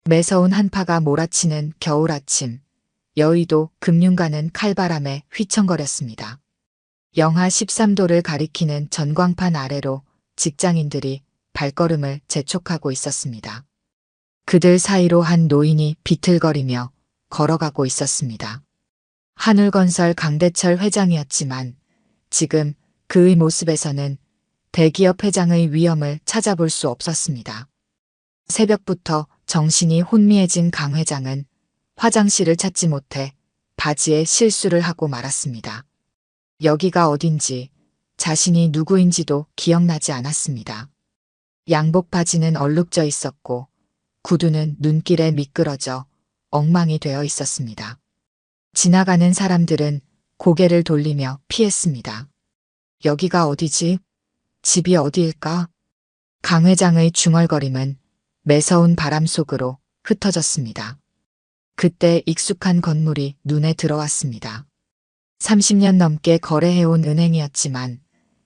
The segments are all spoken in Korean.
매서운 한파가 몰아치는 겨울 아침, 여의도 금융가는 칼바람에 휘청거렸습니다. 영하 13도를 가리키는 전광판 아래로 직장인들이 발걸음을 재촉하고 있었습니다. 그들 사이로 한 노인이 비틀거리며 걸어가고 있었습니다. 한울건설 강대철 회장이었지만 지금 그의 모습에서는 대기업 회장의 위엄을 찾아볼 수 없었습니다. 새벽부터 정신이 혼미해진 강 회장은 화장실을 찾지 못해 바지에 실수를 하고 말았습니다. 여기가 어딘지 자신이 누구인지도 기억나지 않았습니다. 양복 바지는 얼룩져 있었고 구두는 눈길에 미끄러져 엉망이 되어 있었습니다. 지나가는 사람들은 고개를 돌리며 피했습니다. 여기가 어디지? 집이 어디일까? 강 회장의 중얼거림은 매서운 바람 속으로 흩어졌습니다. 그때 익숙한 건물이 눈에 들어왔습니다. 30년 넘게 거래해온 은행이었지만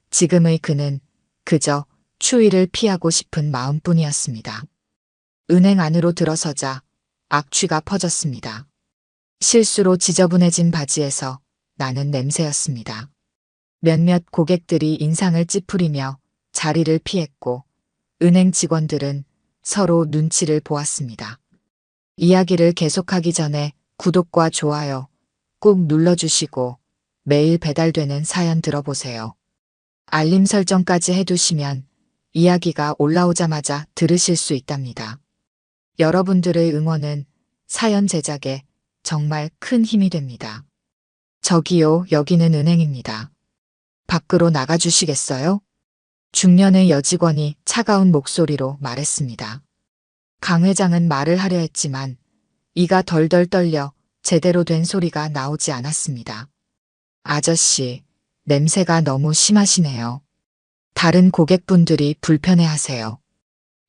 지금의 그는 그저 추위를 피하고 싶은 마음뿐이었습니다. 은행 안으로 들어서자 악취가 퍼졌습니다. 실수로 지저분해진 바지에서 나는 냄새였습니다. 몇몇 고객들이 인상을 찌푸리며 자리를 피했고 은행 직원들은 서로 눈치를 보았습니다. 이야기를 계속하기 전에 구독과 좋아요 꼭 눌러주시고 매일 배달되는 사연 들어보세요. 알림 설정까지 해두시면 이야기가 올라오자마자 들으실 수 있답니다. 여러분들의 응원은 사연 제작에 정말 큰 힘이 됩니다. 저기요, 여기는 은행입니다. 밖으로 나가주시겠어요? 중년의 여직원이 차가운 목소리로 말했습니다. 강 회장은 말을 하려 했지만 이가 덜덜 떨려 제대로 된 소리가 나오지 않았습니다. 아저씨, 냄새가 너무 심하시네요. 다른 고객분들이 불편해하세요.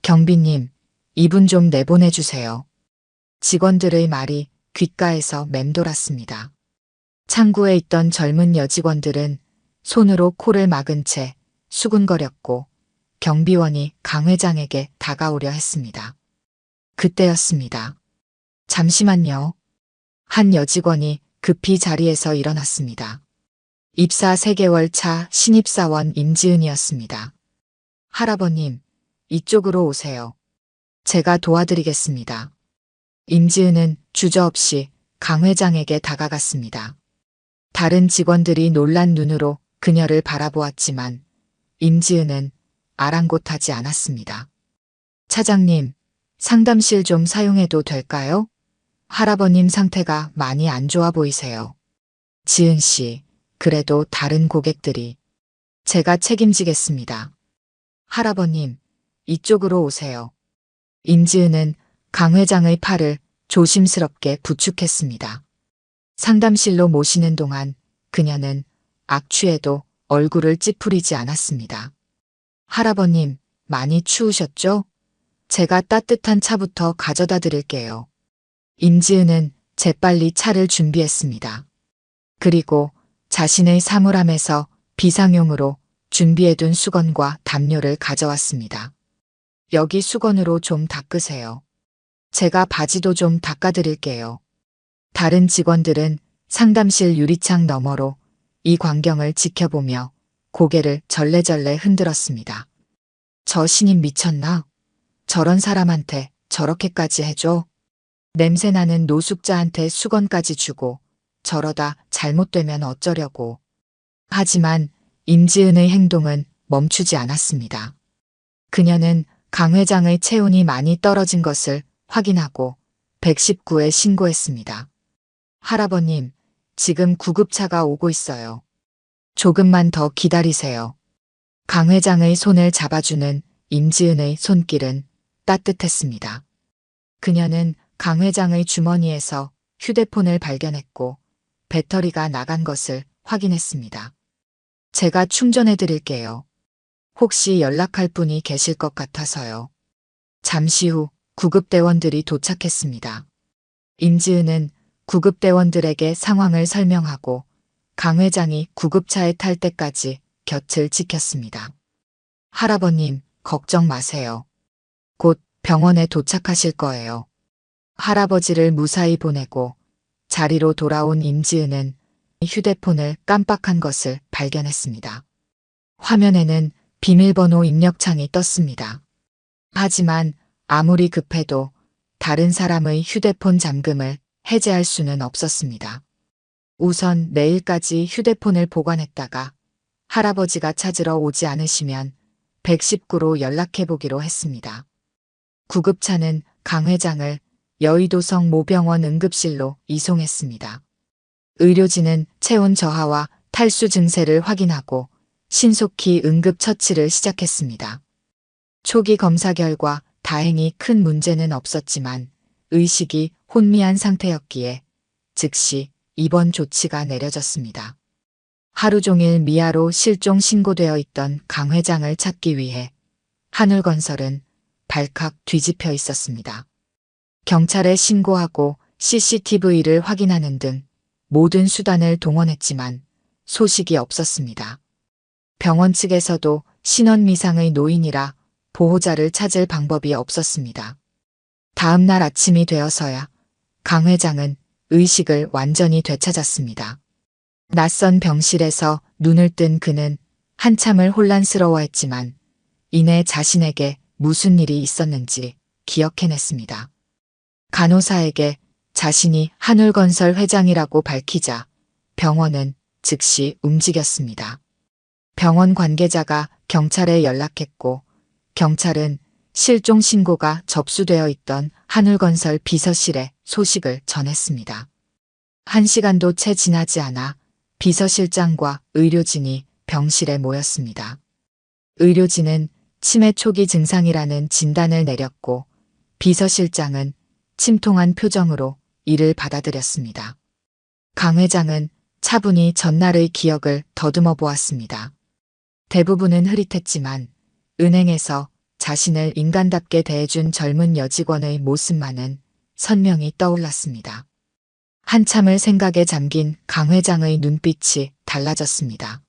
경비님, 이분 좀 내보내주세요. 직원들의 말이 귓가에서 맴돌았습니다. 창구에 있던 젊은 여직원들은 손으로 코를 막은 채 수군거렸고 경비원이 강 회장에게 다가오려 했습니다. 그때였습니다. 잠시만요. 한 여직원이 급히 자리에서 일어났습니다. 입사 3개월 차 신입사원 임지은이었습니다. 할아버님, 이쪽으로 오세요. 제가 도와드리겠습니다. 임지은은 주저없이 강 회장에게 다가갔습니다. 다른 직원들이 놀란 눈으로 그녀를 바라보았지만 임지은은 아랑곳하지 않았습니다. 차장님, 상담실 좀 사용해도 될까요? 할아버님 상태가 많이 안 좋아 보이세요. 지은 씨, 그래도 다른 고객들이. 제가 책임지겠습니다. 할아버님, 이쪽으로 오세요. 임지은은 강 회장의 팔을 조심스럽게 부축했습니다. 상담실로 모시는 동안 그녀는 악취에도 얼굴을 찌푸리지 않았습니다. 할아버님, 많이 추우셨죠? 제가 따뜻한 차부터 가져다 드릴게요. 임지은은 재빨리 차를 준비했습니다. 그리고 자신의 사물함에서 비상용으로 준비해둔 수건과 담요를 가져왔습니다. 여기 수건으로 좀 닦으세요. 제가 바지도 좀 닦아드릴게요. 다른 직원들은 상담실 유리창 너머로 이 광경을 지켜보며 고개를 절레절레 흔들었습니다. 저 신입 미쳤나? 저런 사람한테 저렇게까지 해줘? 냄새나는 노숙자한테 수건까지 주고 저러다 잘못되면 어쩌려고. 하지만 임지은의 행동은 멈추지 않았습니다. 그녀는 강 회장의 체온이 많이 떨어진 것을 확인하고 119에 신고했습니다. 할아버님, 지금 구급차가 오고 있어요. 조금만 더 기다리세요. 강 회장의 손을 잡아주는 임지은의 손길은 따뜻했습니다. 그녀는 강 회장의 주머니에서 휴대폰을 발견했고 배터리가 나간 것을 확인했습니다. 제가 충전해 드릴게요. 혹시 연락할 분이 계실 것 같아서요. 잠시 후 구급대원들이 도착했습니다. 임지은은 구급대원들에게 상황을 설명하고 강 회장이 구급차에 탈 때까지 곁을 지켰습니다. 할아버님, 걱정 마세요. 곧 병원에 도착하실 거예요. 할아버지를 무사히 보내고 자리로 돌아온 임지은은 휴대폰을 깜빡한 것을 발견했습니다. 화면에는 비밀번호 입력창이 떴습니다. 하지만 아무리 급해도 다른 사람의 휴대폰 잠금을 해제할 수는 없었습니다. 우선 내일까지 휴대폰을 보관했다가 할아버지가 찾으러 오지 않으시면 119로 연락해보기로 했습니다. 구급차는 강 회장을 여의도성 모병원 응급실로 이송했습니다. 의료진은 체온 저하와 탈수 증세를 확인하고 신속히 응급처치를 시작했습니다. 초기 검사 결과 다행히 큰 문제는 없었지만 의식이 혼미한 상태였기에 즉시 입원 조치가 내려졌습니다. 하루 종일 미아로 실종 신고되어 있던 강 회장을 찾기 위해 한울건설은 발칵 뒤집혀 있었습니다. 경찰에 신고하고 CCTV를 확인하는 등 모든 수단을 동원했지만 소식이 없었습니다. 병원 측에서도 신원미상의 노인이라 보호자를 찾을 방법이 없었습니다. 다음 날 아침이 되어서야 강 회장은 의식을 완전히 되찾았습니다. 낯선 병실에서 눈을 뜬 그는 한참을 혼란스러워했지만 이내 자신에게 무슨 일이 있었는지 기억해냈습니다. 간호사에게 자신이 한울건설 회장이라고 밝히자 병원은 즉시 움직였습니다. 병원 관계자가 경찰에 연락했고 경찰은 실종 신고가 접수되어 있던 한울건설 비서실에 소식을 전했습니다. 1시간도 채 지나지 않아 비서실장과 의료진이 병실에 모였습니다. 의료진은 치매 초기 증상이라는 진단을 내렸고 비서실장은 침통한 표정으로 이를 받아들였습니다. 강 회장은 차분히 전날의 기억을 더듬어 보았습니다. 대부분은 흐릿했지만 은행에서 자신을 인간답게 대해준 젊은 여직원의 모습만은 선명히 떠올랐습니다. 한참을 생각에 잠긴 강 회장의 눈빛이 달라졌습니다.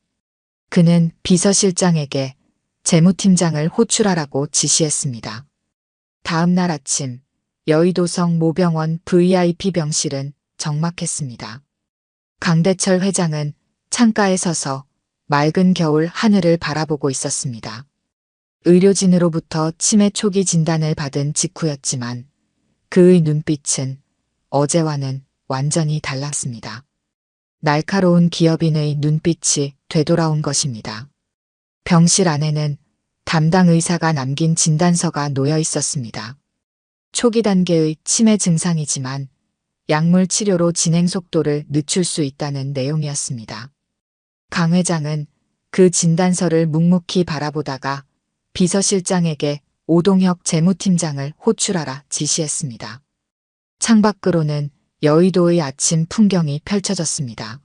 그는 비서실장에게 재무팀장을 호출하라고 지시했습니다. 다음 날 아침 여의도성 모병원 VIP 병실은 적막했습니다. 강대철 회장은 창가에 서서 맑은 겨울 하늘을 바라보고 있었습니다. 의료진으로부터 치매 초기 진단을 받은 직후였지만 그의 눈빛은 어제와는 완전히 달랐습니다. 날카로운 기업인의 눈빛이 되돌아온 것입니다. 병실 안에는 담당 의사가 남긴 진단서가 놓여 있었습니다. 초기 단계의 치매 증상이지만 약물 치료로 진행 속도를 늦출 수 있다는 내용이었습니다. 강 회장은 그 진단서를 묵묵히 바라보다가 비서실장에게 오동혁 재무팀장을 호출하라 지시했습니다. 창밖으로는 여의도의 아침 풍경이 펼쳐졌습니다.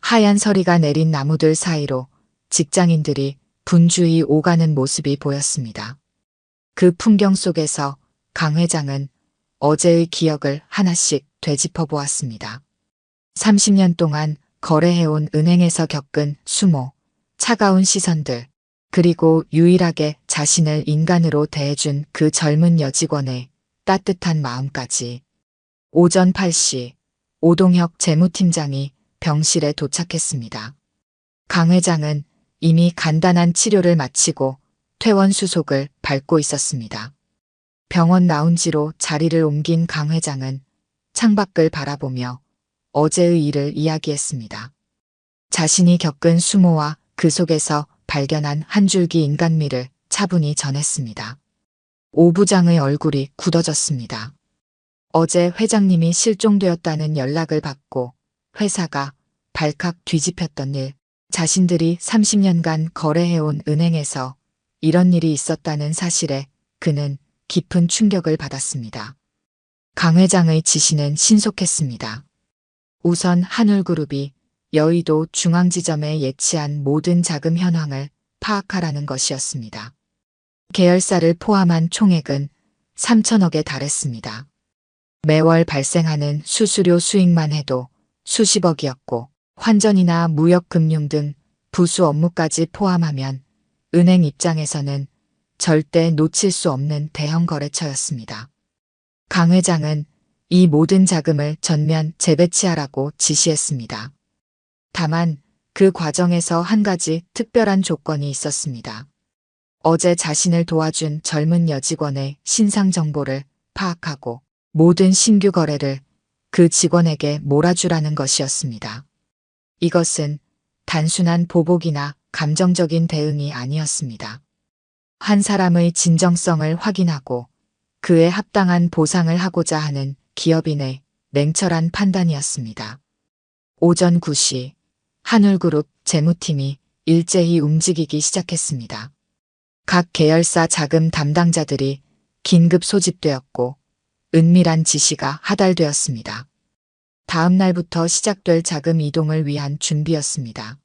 하얀 서리가 내린 나무들 사이로 직장인들이 분주히 오가는 모습이 보였습니다. 그 풍경 속에서 강 회장은 어제의 기억을 하나씩 되짚어 보았습니다. 30년 동안 거래해온 은행에서 겪은 수모, 차가운 시선들, 그리고 유일하게 자신을 인간으로 대해준 그 젊은 여직원의 따뜻한 마음까지. 오전 8시 오동혁 재무팀장이 병실에 도착했습니다. 강 회장은 이미 간단한 치료를 마치고 퇴원 수속을 밟고 있었습니다. 병원 라운지로 자리를 옮긴 강 회장은 창밖을 바라보며 어제의 일을 이야기했습니다. 자신이 겪은 수모와 그 속에서 발견한 한 줄기 인간미를 차분히 전했습니다. 오 부장의 얼굴이 굳어졌습니다. 어제 회장님이 실종되었다는 연락을 받고 회사가 발칵 뒤집혔던 일, 자신들이 30년간 거래해온 은행에서 이런 일이 있었다는 사실에 그는 깊은 충격을 받았습니다. 강 회장의 지시는 신속했습니다. 우선 한울그룹이 여의도 중앙지점에 예치한 모든 자금 현황을 파악하라는 것이었습니다. 계열사를 포함한 총액은 3천억에 달했습니다. 매월 발생하는 수수료 수익만 해도 수십억이었고 환전이나 무역금융 등 부수 업무까지 포함하면 은행 입장에서는 절대 놓칠 수 없는 대형 거래처였습니다. 강 회장은 이 모든 자금을 전면 재배치하라고 지시했습니다. 다만 그 과정에서 한 가지 특별한 조건이 있었습니다. 어제 자신을 도와준 젊은 여직원의 신상 정보를 파악하고 모든 신규 거래를 그 직원에게 몰아주라는 것이었습니다. 이것은 단순한 보복이나 감정적인 대응이 아니었습니다. 한 사람의 진정성을 확인하고 그에 합당한 보상을 하고자 하는 기업인의 냉철한 판단이었습니다. 오전 9시 한울그룹 재무팀이 일제히 움직이기 시작했습니다. 각 계열사 자금 담당자들이 긴급 소집되었고 은밀한 지시가 하달되었습니다. 다음 날부터 시작될 자금 이동을 위한 준비였습니다.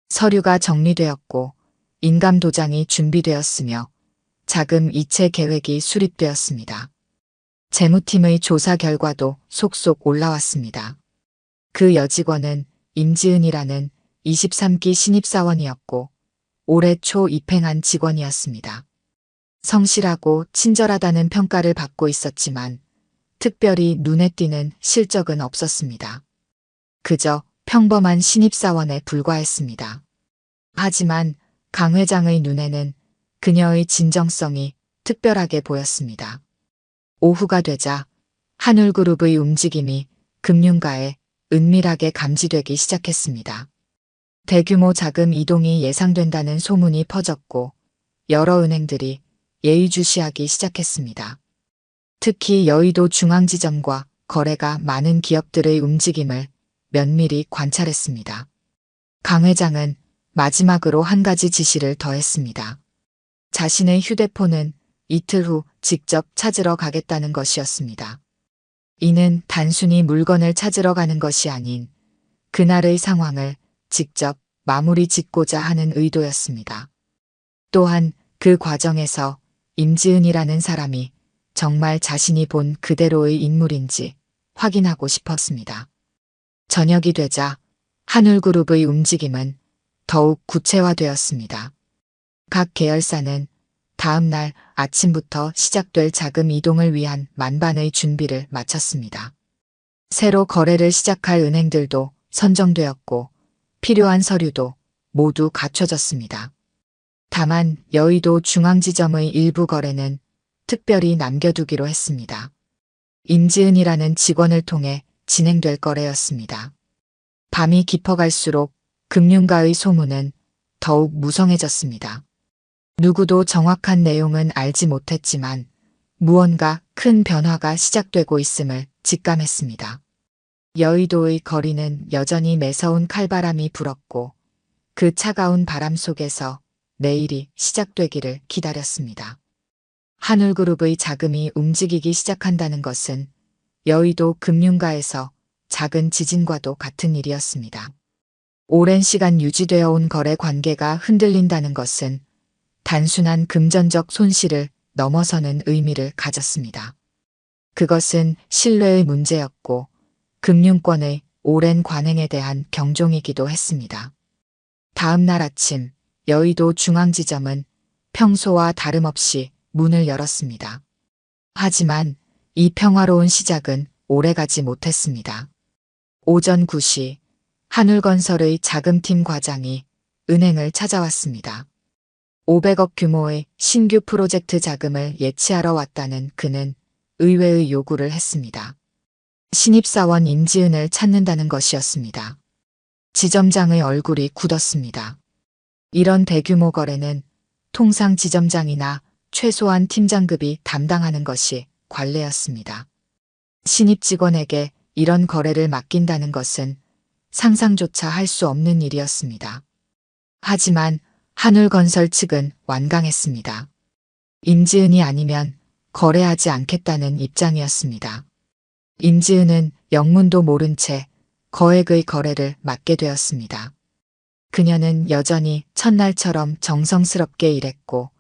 서류가 정리되었고 인감 도장이 준비되었으며 자금 이체 계획이 수립되었습니다. 재무팀의 조사 결과도 속속 올라왔습니다. 그 여직원은 임지은이라는 23기 신입사원이었고 올해 초 입행한 직원이었습니다. 성실하고 친절하다는 평가를 받고 있었지만 특별히 눈에 띄는 실적은 없었습니다. 그저 평범한 신입사원에 불과했습니다. 하지만 강 회장의 눈에는 그녀의 진정성이 특별하게 보였습니다. 오후가 되자 한울그룹의 움직임이 금융가에 은밀하게 감지되기 시작했습니다. 대규모 자금 이동이 예상된다는 소문이 퍼졌고 여러 은행들이 예의주시하기 시작했습니다. 특히 여의도 중앙지점과 거래가 많은 기업들의 움직임을 면밀히 관찰했습니다. 강 회장은 마지막으로 한 가지 지시를 더했습니다. 자신의 휴대폰은 이틀 후 직접 찾으러 가겠다는 것이었습니다. 이는 단순히 물건을 찾으러 가는 것이 아닌 그날의 상황을 직접 마무리 짓고자 하는 의도였습니다. 또한 그 과정에서 임지은이라는 사람이 정말 자신이 본 그대로의 인물인지 확인하고 싶었습니다. 저녁이 되자 한울그룹의 움직임은 더욱 구체화되었습니다. 각 계열사는 다음 날 아침부터 시작될 자금 이동을 위한 만반의 준비를 마쳤습니다. 새로 거래를 시작할 은행들도 선정되었고 필요한 서류도 모두 갖춰졌습니다. 다만 여의도 중앙지점의 일부 거래는 특별히 남겨두기로 했습니다. 임지은이라는 직원을 통해 진행될 거래였습니다. 밤이 깊어갈수록 금융가의 소문은 더욱 무성해졌습니다. 누구도 정확한 내용은 알지 못했지만 무언가 큰 변화가 시작되고 있음을 직감했습니다. 여의도의 거리는 여전히 매서운 칼바람이 불었고 그 차가운 바람 속에서 내일이 시작되기를 기다렸습니다. 한울그룹의 자금이 움직이기 시작한다는 것은 여의도 금융가에서 작은 지진과도 같은 일이었습니다. 오랜 시간 유지되어 온 거래 관계가 흔들린다는 것은 단순한 금전적 손실을 넘어서는 의미를 가졌습니다. 그것은 신뢰의 문제였고 금융권의 오랜 관행에 대한 경종이기도 했습니다. 다음 날 아침 여의도 중앙지점은 평소와 다름없이 문을 열었습니다. 하지만 이 평화로운 시작은 오래가지 못했습니다. 오전 9시 한울건설의 자금팀 과장이 은행을 찾아왔습니다. 500억 규모의 신규 프로젝트 자금을 예치하러 왔다는 그는 의외의 요구를 했습니다. 신입사원 임지은을 찾는다는 것이었습니다. 지점장의 얼굴이 굳었습니다. 이런 대규모 거래는 통상 지점장이나 최소한 팀장급이 담당하는 것이 관례였습니다. 신입 직원에게 이런 거래를 맡긴다는 것은 상상조차 할 수 없는 일이었습니다. 하지만 한울건설 측은 완강했습니다. 임지은이 아니면 거래하지 않겠다는 입장이었습니다. 임지은은 영문도 모른 채 거액의 거래를 맡게 되었습니다. 그녀는 여전히 첫날처럼 정성스럽게 일했고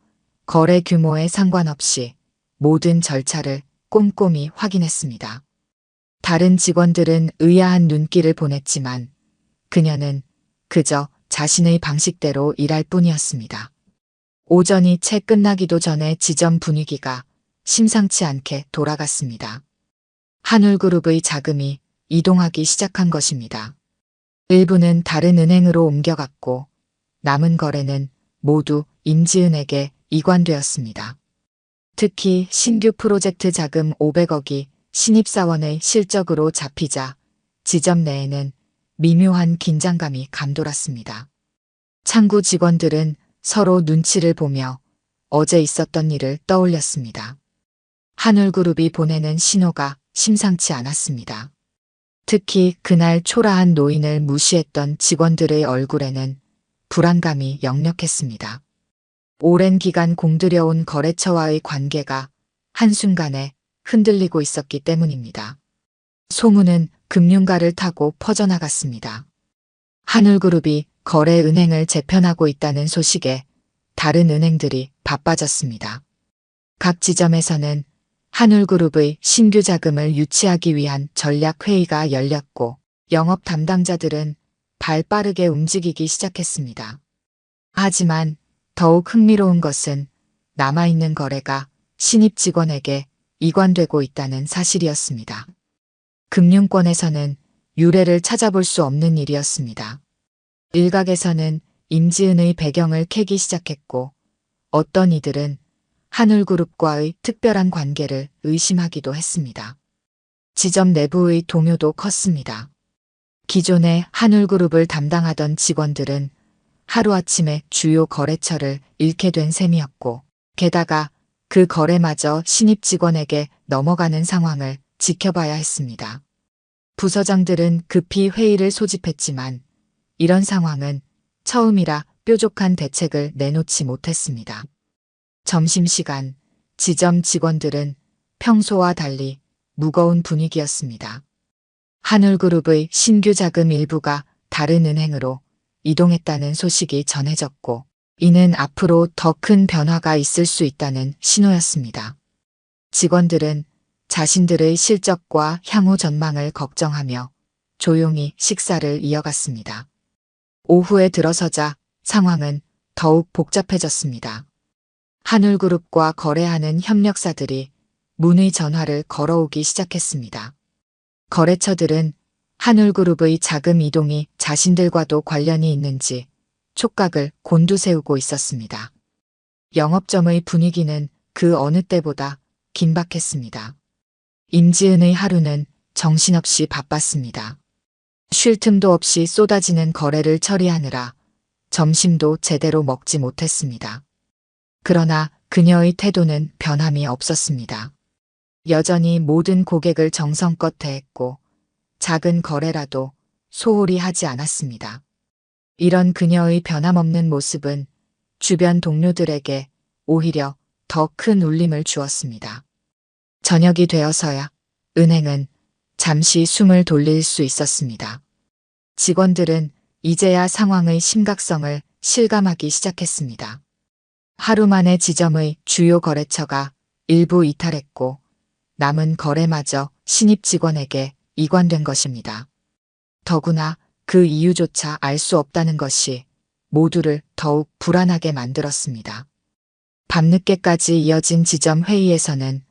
거래 규모에 상관없이 모든 절차를 꼼꼼히 확인했습니다. 다른 직원들은 의아한 눈길을 보냈지만 그녀는 그저 자신의 방식대로 일할 뿐이었습니다. 오전이 채 끝나기도 전에 지점 분위기가 심상치 않게 돌아갔습니다. 한울그룹의 자금이 이동하기 시작한 것입니다. 일부는 다른 은행으로 옮겨갔고 남은 거래는 모두 임지은에게 이관되었습니다. 특히 신규 프로젝트 자금 500억이 신입사원의 실적으로 잡히자 지점 내에는 미묘한 긴장감이 감돌았습니다. 창구 직원들은 서로 눈치를 보며 어제 있었던 일을 떠올렸습니다. 한울그룹이 보내는 신호가 심상치 않았습니다. 특히 그날 초라한 노인을 무시했던 직원들의 얼굴에는 불안감이 역력했습니다. 오랜 기간 공들여온 거래처와의 관계가 한순간에 흔들리고 있었기 때문입니다. 소문은 금융가를 타고 퍼져나갔습니다. 한울그룹이 거래은행을 재편하고 있다는 소식에 다른 은행들이 바빠졌습니다. 각 지점에서는 한울그룹의 신규 자금을 유치하기 위한 전략회의가 열렸고 영업 담당자들은 발 빠르게 움직이기 시작했습니다. 하지만 더욱 흥미로운 것은 남아있는 거래가 신입 직원에게 이관되고 있다는 사실이었습니다. 금융권에서는 유래를 찾아볼 수 없는 일이었습니다. 일각에서는 임지은의 배경을 캐기 시작했고 어떤 이들은 한울그룹과의 특별한 관계를 의심하기도 했습니다. 지점 내부의 동요도 컸습니다. 기존에 한울그룹을 담당하던 직원들은 하루아침에 주요 거래처를 잃게 된 셈이었고 게다가 그 거래마저 신입 직원에게 넘어가는 상황을 지켜봐야 했습니다. 부서장들은 급히 회의를 소집했지만 이런 상황은 처음이라 뾰족한 대책을 내놓지 못했습니다. 점심시간 지점 직원들은 평소와 달리 무거운 분위기였습니다. 한울그룹의 신규 자금 일부가 다른 은행으로 이동했다는 소식이 전해졌고 이는 앞으로 더 큰 변화가 있을 수 있다는 신호였습니다. 직원들은 자신들의 실적과 향후 전망을 걱정하며 조용히 식사를 이어갔습니다. 오후에 들어서자 상황은 더욱 복잡해졌습니다. 한울그룹과 거래하는 협력사들이 문의 전화를 걸어오기 시작했습니다. 거래처들은 한울그룹의 자금 이동이 자신들과도 관련이 있는지 촉각을 곤두세우고 있었습니다. 영업점의 분위기는 그 어느 때보다 긴박했습니다. 임지은의 하루는 정신없이 바빴습니다. 쉴 틈도 없이 쏟아지는 거래를 처리하느라 점심도 제대로 먹지 못했습니다. 그러나 그녀의 태도는 변함이 없었습니다. 여전히 모든 고객을 정성껏 대했고 작은 거래라도 소홀히 하지 않았습니다. 이런 그녀의 변함없는 모습은 주변 동료들에게 오히려 더 큰 울림을 주었습니다. 저녁이 되어서야 은행은 잠시 숨을 돌릴 수 있었습니다. 직원들은 이제야 상황의 심각성을 실감하기 시작했습니다. 하루 만에 지점의 주요 거래처가 일부 이탈했고 남은 거래마저 신입 직원에게 이관된 것입니다. 더구나 그 이유조차 알 수 없다는 것이 모두를 더욱 불안하게 만들었습니다. 밤늦게까지 이어진 지점 회의에서는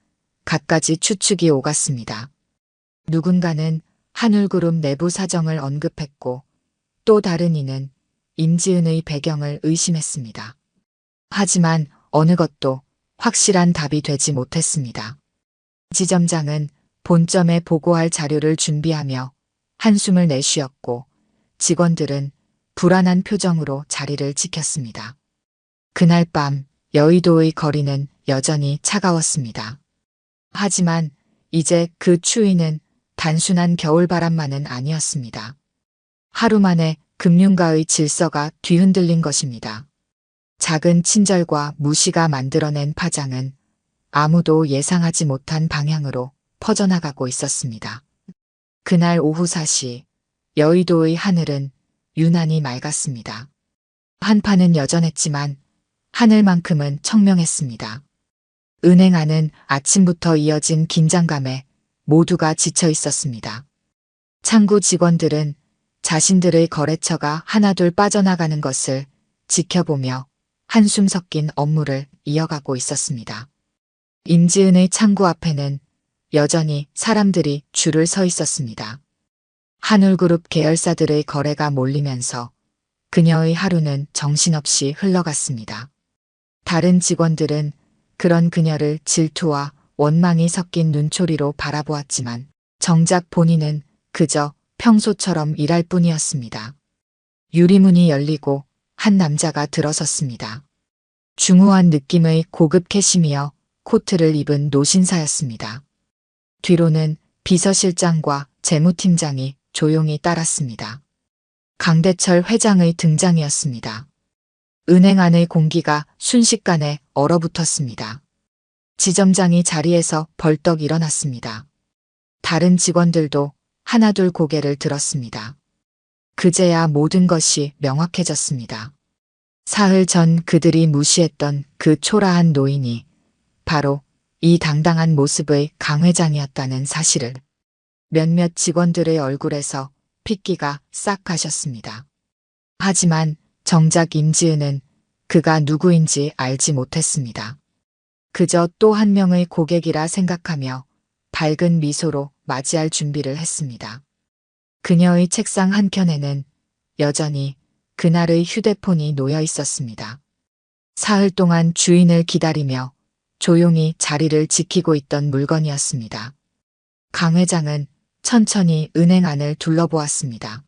갖가지 추측이 오갔습니다. 누군가는 한울그룹 내부 사정을 언급했고 또 다른 이는 임지은의 배경을 의심했습니다. 하지만 어느 것도 확실한 답이 되지 못했습니다. 지점장은 본점에 보고할 자료를 준비하며 한숨을 내쉬었고 직원들은 불안한 표정으로 자리를 지켰습니다. 그날 밤 여의도의 거리는 여전히 차가웠습니다. 하지만 이제 그 추위는 단순한 겨울바람만은 아니었습니다. 하루 만에 금융가의 질서가 뒤흔들린 것입니다. 작은 친절과 무시가 만들어낸 파장은 아무도 예상하지 못한 방향으로 퍼져나가고 있었습니다. 그날 오후 4시 여의도의 하늘은 유난히 맑았습니다. 한파는 여전했지만 하늘만큼은 청명했습니다. 은행 안은 아침부터 이어진 긴장감에 모두가 지쳐 있었습니다. 창구 직원들은 자신들의 거래처가 하나둘 빠져나가는 것을 지켜보며 한숨 섞인 업무를 이어가고 있었습니다. 임지은의 창구 앞에는 여전히 사람들이 줄을 서 있었습니다. 한울그룹 계열사들의 거래가 몰리면서 그녀의 하루는 정신없이 흘러갔습니다. 다른 직원들은 그런 그녀를 질투와 원망이 섞인 눈초리로 바라보았지만 정작 본인은 그저 평소처럼 일할 뿐이었습니다. 유리문이 열리고 한 남자가 들어섰습니다. 중후한 느낌의 고급 캐시미어 코트를 입은 노신사였습니다. 뒤로는 비서실장과 재무팀장이 조용히 따랐습니다. 강대철 회장의 등장이었습니다. 은행 안의 공기가 순식간에 얼어붙었습니다. 지점장이 자리에서 벌떡 일어났습니다. 다른 직원들도 하나둘 고개를 들었습니다. 그제야 모든 것이 명확해졌습니다. 사흘 전 그들이 무시했던 그 초라한 노인이 바로 이 당당한 모습의 강 회장이었다는 사실을 몇몇 직원들의 얼굴에서 핏기가 싹 가셨습니다. 하지만 정작 임지은은 그가 누구인지 알지 못했습니다. 그저 또 한 명의 고객이라 생각하며 밝은 미소로 맞이할 준비를 했습니다. 그녀의 책상 한켠에는 여전히 그날의 휴대폰이 놓여 있었습니다. 사흘 동안 주인을 기다리며 조용히 자리를 지키고 있던 물건이었습니다. 강 회장은 천천히 은행 안을 둘러보았습니다.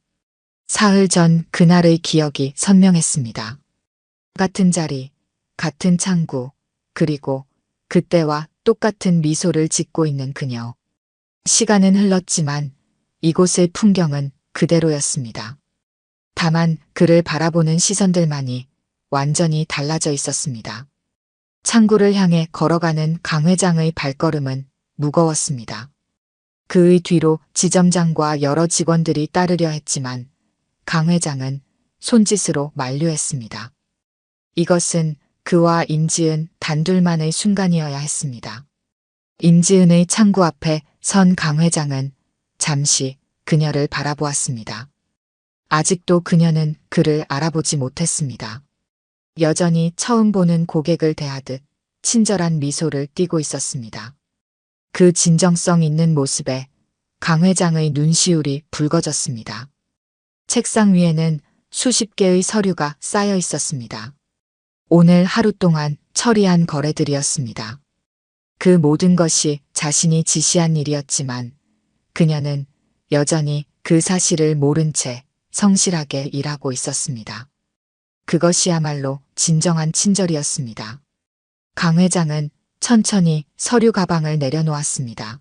사흘 전 그날의 기억이 선명했습니다. 같은 자리, 같은 창구, 그리고 그때와 똑같은 미소를 짓고 있는 그녀. 시간은 흘렀지만 이곳의 풍경은 그대로였습니다. 다만 그를 바라보는 시선들만이 완전히 달라져 있었습니다. 창구를 향해 걸어가는 강 회장의 발걸음은 무거웠습니다. 그의 뒤로 지점장과 여러 직원들이 따르려 했지만 강 회장은 손짓으로 만류했습니다. 이것은 그와 임지은 단둘만의 순간이어야 했습니다. 임지은의 창구 앞에 선 강 회장은 잠시 그녀를 바라보았습니다. 아직도 그녀는 그를 알아보지 못했습니다. 여전히 처음 보는 고객을 대하듯 친절한 미소를 띠고 있었습니다. 그 진정성 있는 모습에 강 회장의 눈시울이 붉어졌습니다. 책상 위에는 수십 개의 서류가 쌓여 있었습니다. 오늘 하루 동안 처리한 거래들이었습니다. 그 모든 것이 자신이 지시한 일이었지만 그녀는 여전히 그 사실을 모른 채 성실하게 일하고 있었습니다. 그것이야말로 진정한 친절이었습니다. 강 회장은 천천히 서류 가방을 내려놓았습니다.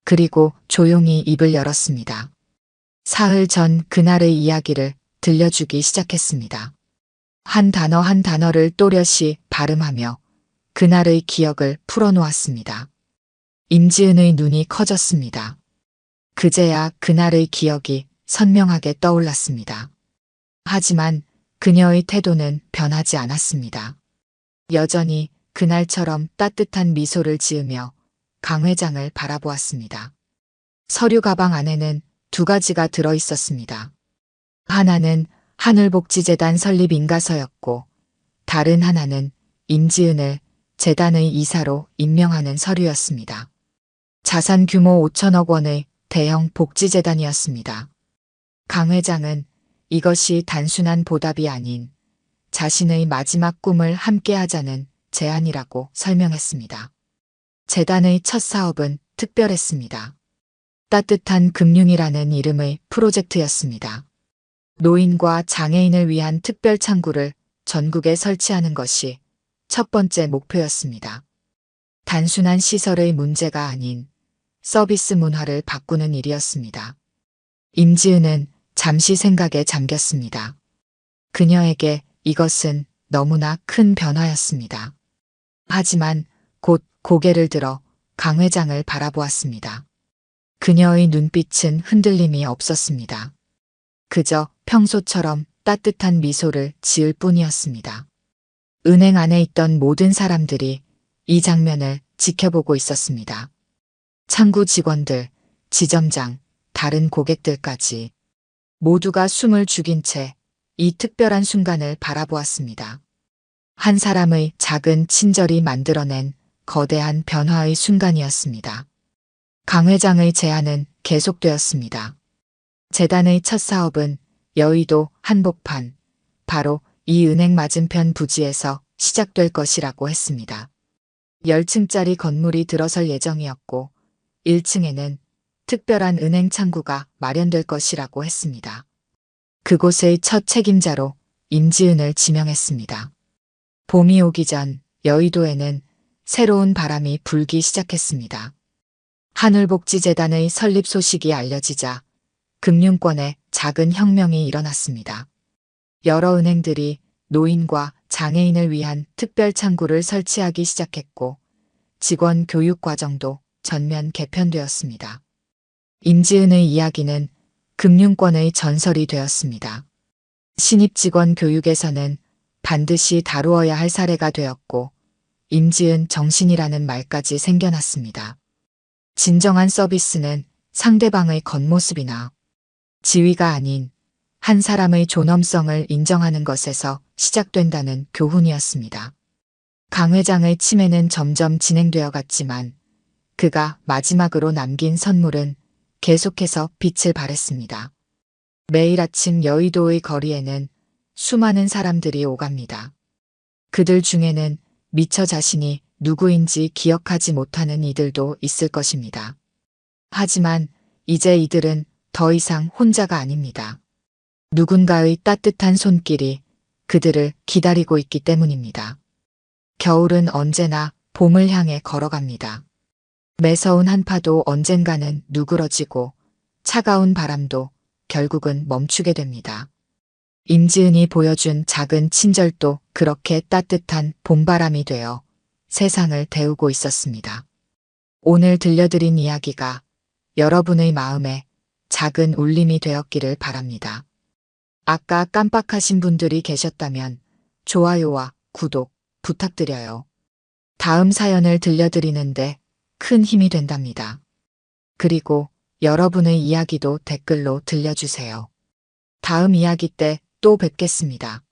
그리고 조용히 입을 열었습니다. 사흘 전 그날의 이야기를 들려주기 시작했습니다. 한 단어 한 단어를 또렷이 발음하며 그날의 기억을 풀어놓았습니다. 임지은의 눈이 커졌습니다. 그제야 그날의 기억이 선명하게 떠올랐습니다. 하지만 그녀의 태도는 변하지 않았습니다. 여전히 그날처럼 따뜻한 미소를 지으며 강 회장을 바라보았습니다. 서류 가방 안에는 두 가지가 들어 있었습니다. 하나는 하늘복지재단 설립 인가서였고 다른 하나는 임지은을 재단의 이사로 임명하는 서류였습니다. 자산 규모 5천억 원의 대형 복지재단이었습니다. 강 회장은 이것이 단순한 보답이 아닌 자신의 마지막 꿈을 함께하자는 제안이라고 설명했습니다. 재단의 첫 사업은 특별했습니다. 따뜻한 금융이라는 이름의 프로젝트였습니다. 노인과 장애인을 위한 특별 창구를 전국에 설치하는 것이 첫 번째 목표였습니다. 단순한 시설의 문제가 아닌 서비스 문화를 바꾸는 일이었습니다. 임지은은 잠시 생각에 잠겼습니다. 그녀에게 이것은 너무나 큰 변화였습니다. 하지만 곧 고개를 들어 강 회장을 바라보았습니다. 그녀의 눈빛은 흔들림이 없었습니다. 그저 평소처럼 따뜻한 미소를 지을 뿐이었습니다. 은행 안에 있던 모든 사람들이 이 장면을 지켜보고 있었습니다. 창구 직원들, 지점장, 다른 고객들까지 모두가 숨을 죽인 채 이 특별한 순간을 바라보았습니다. 한 사람의 작은 친절이 만들어낸 거대한 변화의 순간이었습니다. 강 회장의 제안은 계속되었습니다. 재단의 첫 사업은 여의도 한복판, 바로 이 은행 맞은편 부지에서 시작될 것이라고 했습니다. 10층짜리 건물이 들어설 예정이었고 1층에는 특별한 은행 창구가 마련될 것이라고 했습니다. 그곳의 첫 책임자로 임지은을 지명했습니다. 봄이 오기 전 여의도에는 새로운 바람이 불기 시작했습니다. 한울복지재단의 설립 소식이 알려지자 금융권에 작은 혁명이 일어났습니다. 여러 은행들이 노인과 장애인을 위한 특별 창구를 설치하기 시작했고 직원 교육 과정도 전면 개편되었습니다. 임지은의 이야기는 금융권의 전설이 되었습니다. 신입 직원 교육에서는 반드시 다루어야 할 사례가 되었고 임지은 정신이라는 말까지 생겨났습니다. 진정한 서비스는 상대방의 겉모습이나 지위가 아닌 한 사람의 존엄성을 인정하는 것에서 시작된다는 교훈이었습니다. 강 회장의 치매는 점점 진행되어 갔지만 그가 마지막으로 남긴 선물은 계속해서 빛을 발했습니다. 매일 아침 여의도의 거리에는 수많은 사람들이 오갑니다. 그들 중에는 미처 자신이 누구인지 기억하지 못하는 이들도 있을 것입니다. 하지만 이제 이들은 더 이상 혼자가 아닙니다. 누군가의 따뜻한 손길이 그들을 기다리고 있기 때문입니다. 겨울은 언제나 봄을 향해 걸어갑니다. 매서운 한파도 언젠가는 누그러지고 차가운 바람도 결국은 멈추게 됩니다. 임지은이 보여준 작은 친절도 그렇게 따뜻한 봄바람이 되어 세상을 데우고 있었습니다. 오늘 들려드린 이야기가 여러분의 마음에 작은 울림이 되었기를 바랍니다. 아까 깜빡하신 분들이 계셨다면 좋아요와 구독 부탁드려요. 다음 사연을 들려드리는데 큰 힘이 된답니다. 그리고 여러분의 이야기도 댓글로 들려주세요. 다음 이야기 때 또 뵙겠습니다.